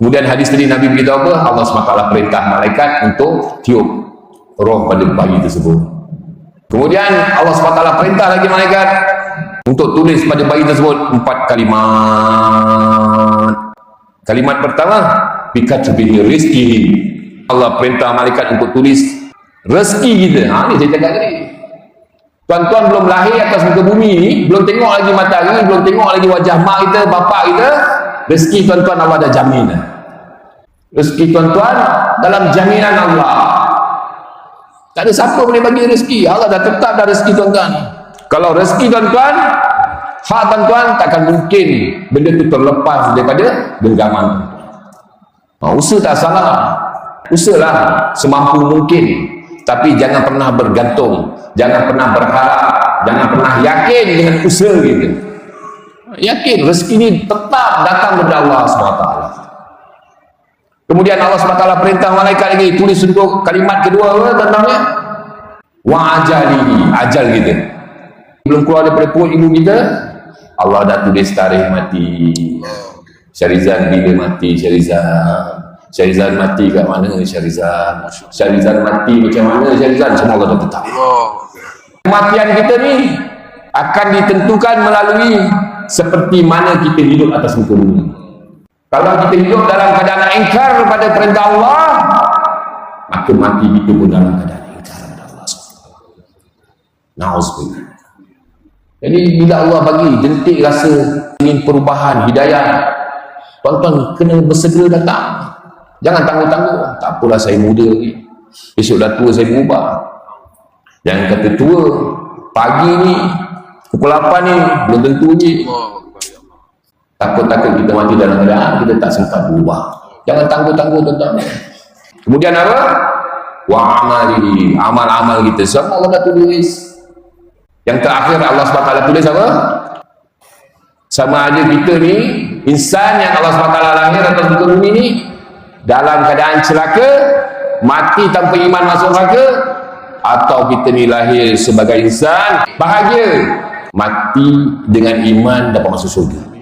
Kemudian hadis tadi Nabi beritahu apa? Allah SWT perintah malaikat untuk tiup roh pada bayi tersebut. Kemudian Allah SWT perintah lagi malaikat untuk tulis pada bayi tersebut 4 kalimat. Kalimat pertama, bikatbihi rizqihi. Allah perintah malaikat untuk tulis rezeki kita. Ini saya cakap tadi. Tuan-tuan belum lahir atas muka bumi ni, belum tengok lagi matahari, belum tengok lagi wajah mak kita, bapak kita, rezeki tuan-tuan Allah dah jamin. Rezeki tuan-tuan dalam jaminan Allah. Tak ada siapa boleh bagi rezeki. Allah dah tetap dah rezeki tuan-tuan. Kalau rezeki tuan-tuan, hak tuan-tuan, takkan mungkin benda itu terlepas daripada genggaman tuan-tuan. Usaha tak salah. Usahalah semampu mungkin. Tapi jangan pernah bergantung, jangan pernah berharap, jangan pernah yakin dengan usaha kita. Yakin rezeki ini tetap datang dari Allah SWT. Kemudian Allah SWT perintah malaikat lagi tulis untuk kalimat kedua, tentangnya wa ajalihi, ajal kita. Belum keluar daripada perut ibu kita, Allah dah tulis tarikh mati. Syarizan bila mati, Syarizan mati kat mana Syarizan mati macam mana Syarizan, semua Allah dah tetap. Kematian kita ni akan ditentukan melalui seperti mana kita hidup atas muka bumi. Kalau kita hidup dalam keadaan ingkar kepada perintah Allah, maka mati kita pun dalam keadaan ingkar kepada Allah. Na'udzubillah. Jadi bila Allah bagi jentik rasa ingin perubahan, hidayah, tuan-tuan kena bersegera datang. Jangan tangguh-tangguh. Tak apalah saya muda ni, besok dah tua saya berubah. Jangan kata tua pagi ni pukul 8 ni belum tentu je. Takut-takut kita mati dalam keadaan kita tak sempat berubah. Jangan tangguh-tangguh tuan-tuan. Kemudian apa? Wa amalihi, amal-amal kita semua Allah dah tulis. Yang terakhir Allah SWT tulis apa? Sama ada kita ni insan yang Allah SWT lahir atas muka bumi ni dalam keadaan celaka, mati tanpa iman masuk neraka, atau kita ni lahir sebagai insan bahagia, mati dengan iman dapat masuk surga.